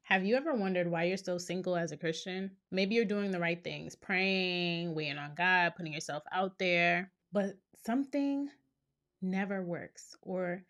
Have you ever wondered why you're still single as a Christian? Maybe you're doing the right things, praying, waiting on God, putting yourself out there, but something never works, or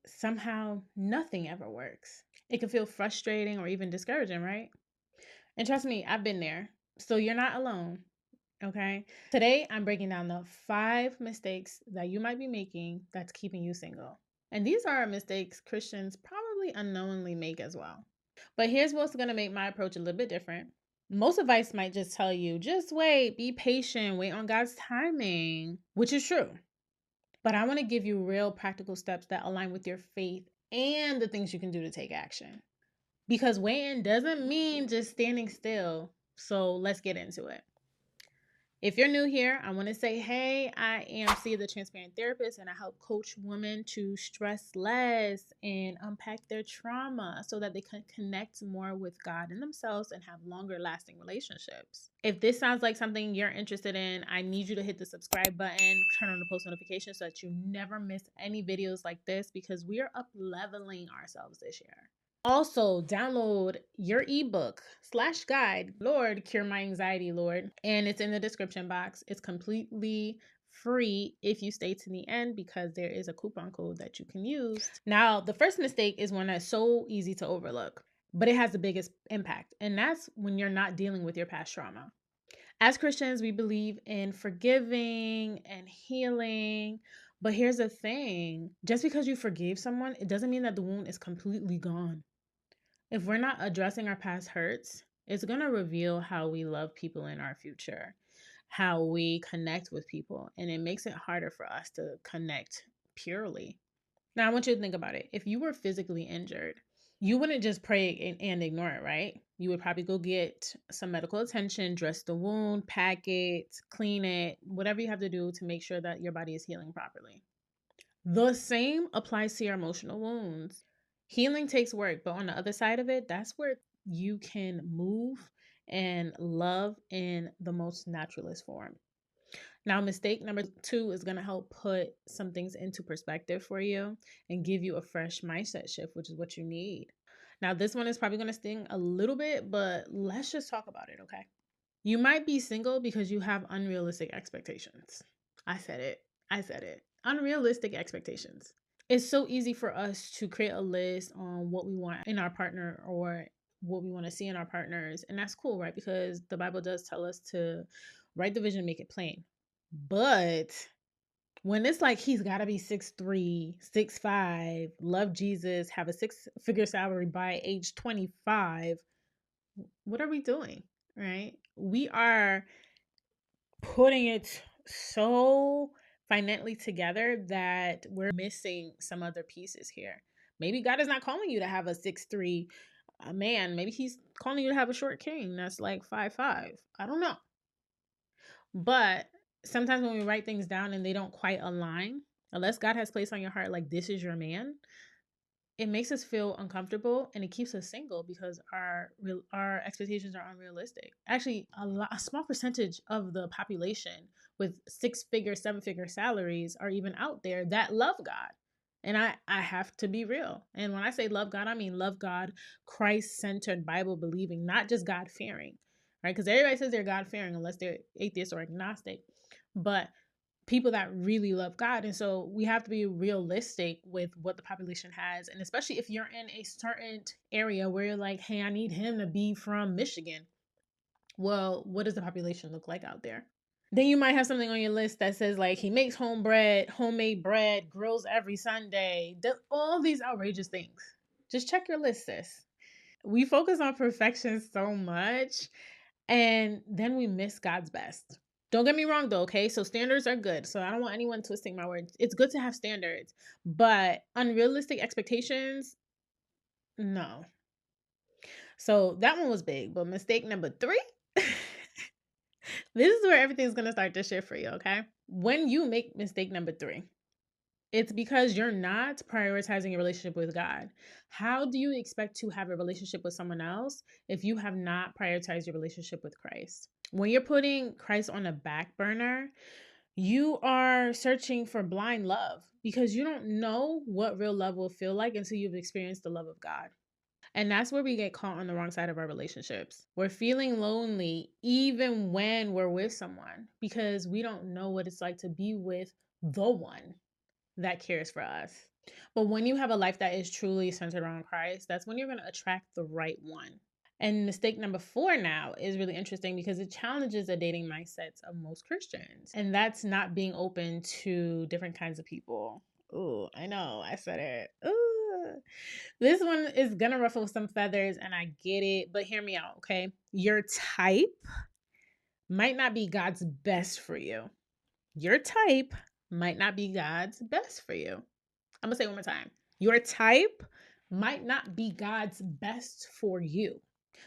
somehow nothing ever works. It can feel frustrating or even discouraging, right? And trust me, I've been there. So you're not alone, okay? Today, I'm breaking down the 5 mistakes that you might be making that's keeping you single. And these are mistakes Christians probably unknowingly make as well. But here's what's going to make my approach a little bit different. Most advice might just tell you, just wait, be patient, wait on God's timing, which is true. But I want to give you real practical steps that align with your faith and the things you can do to take action. Because waiting doesn't mean just standing still. So let's get into it. If you're new here, I want to say, hey, I am C, the Transparent Therapist, and I help coach women to stress less and unpack their trauma so that they can connect more with God and themselves and have longer lasting relationships. If this sounds like something you're interested in, I need you to hit the subscribe button, turn on the post notifications so that you never miss any videos like this, because we are up leveling ourselves this year. Also, download your ebook/guide, Lord, Cure My Anxiety, Lord. And it's in the description box. It's completely free if you stay to the end, because there is a coupon code that you can use. Now, the first mistake is one that's so easy to overlook, but it has the biggest impact. And that's when you're not dealing with your past trauma. As Christians, we believe in forgiving and healing. But here's the thing, just because you forgave someone, it doesn't mean that the wound is completely gone. If we're not addressing our past hurts, it's going to reveal how we love people in our future, how we connect with people, and it makes it harder for us to connect purely. Now, I want you to think about it. If you were physically injured, you wouldn't just pray and ignore it, right? You would probably go get some medical attention, dress the wound, pack it, clean it, whatever you have to do to make sure that your body is healing properly. The same applies to your emotional wounds. Healing takes work, but on the other side of it, that's where you can move and love in the most naturalist form. Now, mistake number 2 is going to help put some things into perspective for you and give you a fresh mindset shift, which is what you need. Now, this one is probably going to sting a little bit, but let's just talk about it, okay? You might be single because you have unrealistic expectations. I said it. Unrealistic expectations. It's so easy for us to create a list on what we want in our partner or what we want to see in our partners. And that's cool, right? Because the Bible does tell us to write the vision, make it plain. But when it's like he's got to be 6'3", 6'5", love Jesus, have a 6-figure salary by age 25, what are we doing, right? We are putting it so finitely together that we're missing some other pieces here. Maybe God is not calling you to have a 6'3" man. Maybe he's calling you to have a short king that's like 5'5". I don't know. But sometimes when we write things down and they don't quite align, unless God has placed on your heart, like, this is your man, it makes us feel uncomfortable and it keeps us single because our expectations are unrealistic. Actually, a small percentage of the population with 6-figure, 7-figure salaries are even out there that love God. And I have to be real. And when I say love God, I mean love God, Christ-centered, Bible-believing, not just God-fearing, right? Because everybody says they're God-fearing unless they're atheist or agnostic. But people that really love God. And so we have to be realistic with what the population has. And especially if you're in a certain area where you're like, hey, I need him to be from Michigan. Well, what does the population look like out there? Then you might have something on your list that says like he makes homemade bread, grills every Sunday, does all these outrageous things. Just check your list, sis. We focus on perfection so much, and then we miss God's best. Don't get me wrong though, okay? So standards are good. So I don't want anyone twisting my words. It's good to have standards, but unrealistic expectations, no. So that one was big, but mistake number 3, this is where everything's going to start to shift for you, okay? When you make mistake number 3, it's because you're not prioritizing your relationship with God. How do you expect to have a relationship with someone else if you have not prioritized your relationship with Christ? When you're putting Christ on a back burner, you are searching for blind love because you don't know what real love will feel like until you've experienced the love of God. And that's where we get caught on the wrong side of our relationships. We're feeling lonely even when we're with someone because we don't know what it's like to be with the one that cares for us. But when you have a life that is truly centered around Christ, that's when you're going to attract the right one. And mistake number 4 now is really interesting because it challenges the dating mindsets of most Christians. And that's not being open to different kinds of people. Ooh, I know, I said it. Ooh. This one is going to ruffle some feathers and I get it, but hear me out, okay? Your type might not be God's best for you. Your type might not be God's best for you. I'm going to say it one more time. Your type might not be God's best for you.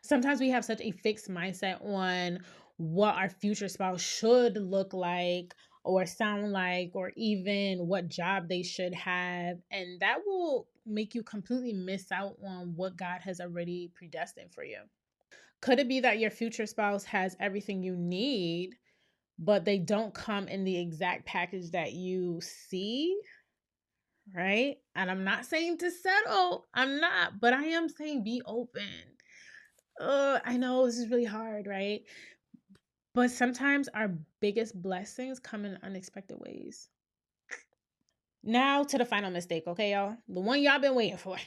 Sometimes we have such a fixed mindset on what our future spouse should look like or sound like, or even what job they should have. And that will make you completely miss out on what God has already predestined for you. Could it be that your future spouse has everything you need, but they don't come in the exact package that you see? Right? And I'm not saying to settle. I'm not, but I am saying be open. I know this is really hard, right? But sometimes our biggest blessings come in unexpected ways. Now to the final mistake, okay, y'all? The one y'all been waiting for.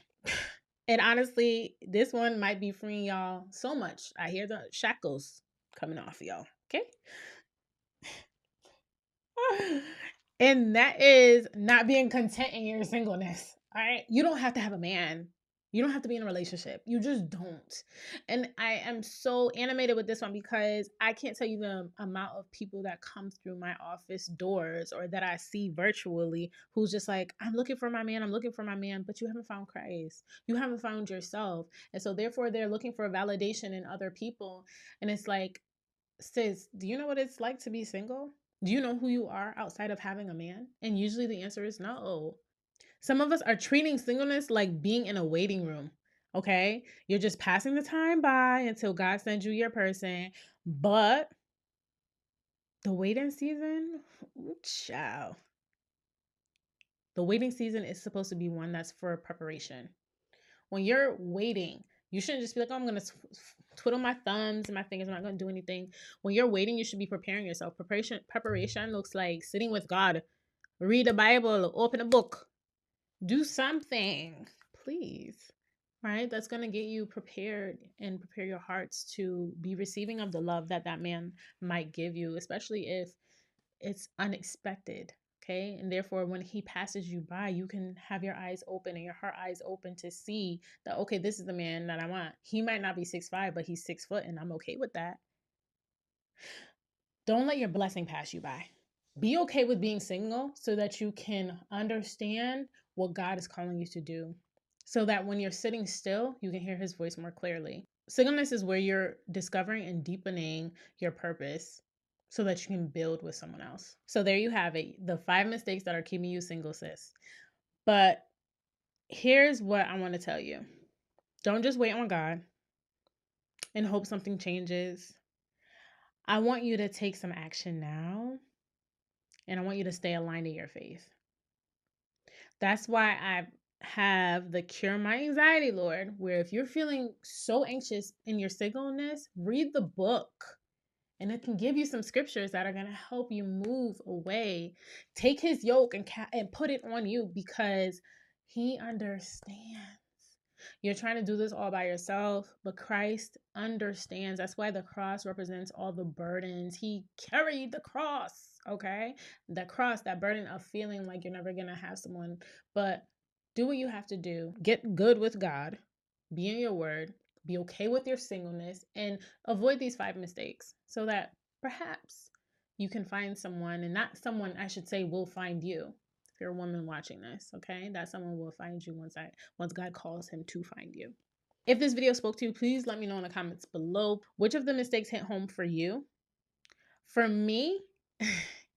And honestly, this one might be freeing y'all so much. I hear the shackles coming off y'all, okay? And that is not being content in your singleness. All right. You don't have to have a man. You don't have to be in a relationship. You just don't. And I am so animated with this one because I can't tell you the amount of people that come through my office doors or that I see virtually who's just like, I'm looking for my man. I'm looking for my man. But you haven't found Christ. You haven't found yourself. And so therefore they're looking for validation in other people. And it's like, sis, do you know what it's like to be single? Do you know who you are outside of having a man? And usually the answer is no. Some of us are treating singleness like being in a waiting room. Okay? You're just passing the time by until God sends you your person. But the waiting season, ooh, child. The waiting season is supposed to be one that's for preparation. When you're waiting, you shouldn't just be like, oh, I'm going to twiddle my thumbs and my fingers. I'm not going to do anything. When you're waiting, you should be preparing yourself. Preparation looks like sitting with God, read the Bible, open a book, do something, please. Right? That's going to get you prepared and prepare your hearts to be receiving of the love that that man might give you, especially if it's unexpected. Okay. And therefore, when he passes you by, you can have your eyes open and your heart eyes open to see that, okay, this is the man that I want. He might not be 6'5", but he's 6 foot, and I'm okay with that. Don't let your blessing pass you by. Be okay with being single so that you can understand what God is calling you to do. So that when you're sitting still, you can hear his voice more clearly. Singleness is where you're discovering and deepening your purpose so that you can build with someone else. So there you have it, the 5 mistakes that are keeping you single, sis. But here's what I want to tell you. Don't just wait on God and hope something changes. I want you to take some action now, and I want you to stay aligned in your faith. That's why I have the Cure My Anxiety, Lord, where if you're feeling so anxious in your singleness, read the book. And it can give you some scriptures that are going to help you move away. Take his yoke and put it on you because he understands. You're trying to do this all by yourself, but Christ understands. That's why the cross represents all the burdens. He carried the cross, okay? The cross, that burden of feeling like you're never going to have someone. But do what you have to do. Get good with God. Be in your word. Be okay with your singleness and avoid these 5 mistakes so that perhaps you can find someone, and not someone, I should say, will find you. If you're a woman watching this, okay, that someone will find you once God calls him to find you. If this video spoke to you, please let me know in the comments below which of the mistakes hit home for you. For me,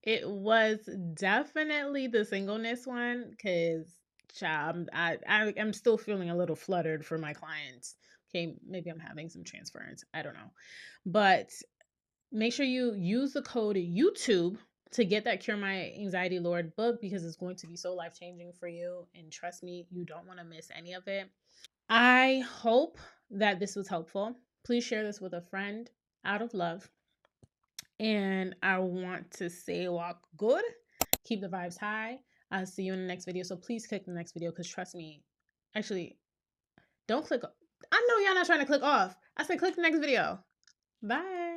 it was definitely the singleness one because, child, I'm still feeling a little fluttered for my clients. Okay, maybe I'm having some transference. I don't know. But make sure you use the code YouTube to get that Cure My Anxiety, Lord book because it's going to be so life-changing for you. And trust me, you don't want to miss any of it. I hope that this was helpful. Please share this with a friend out of love. And I want to say walk good, keep the vibes high. I'll see you in the next video. So please click the next video because trust me, actually, don't click. I know y'all not trying to click off. I said click the next video. Bye.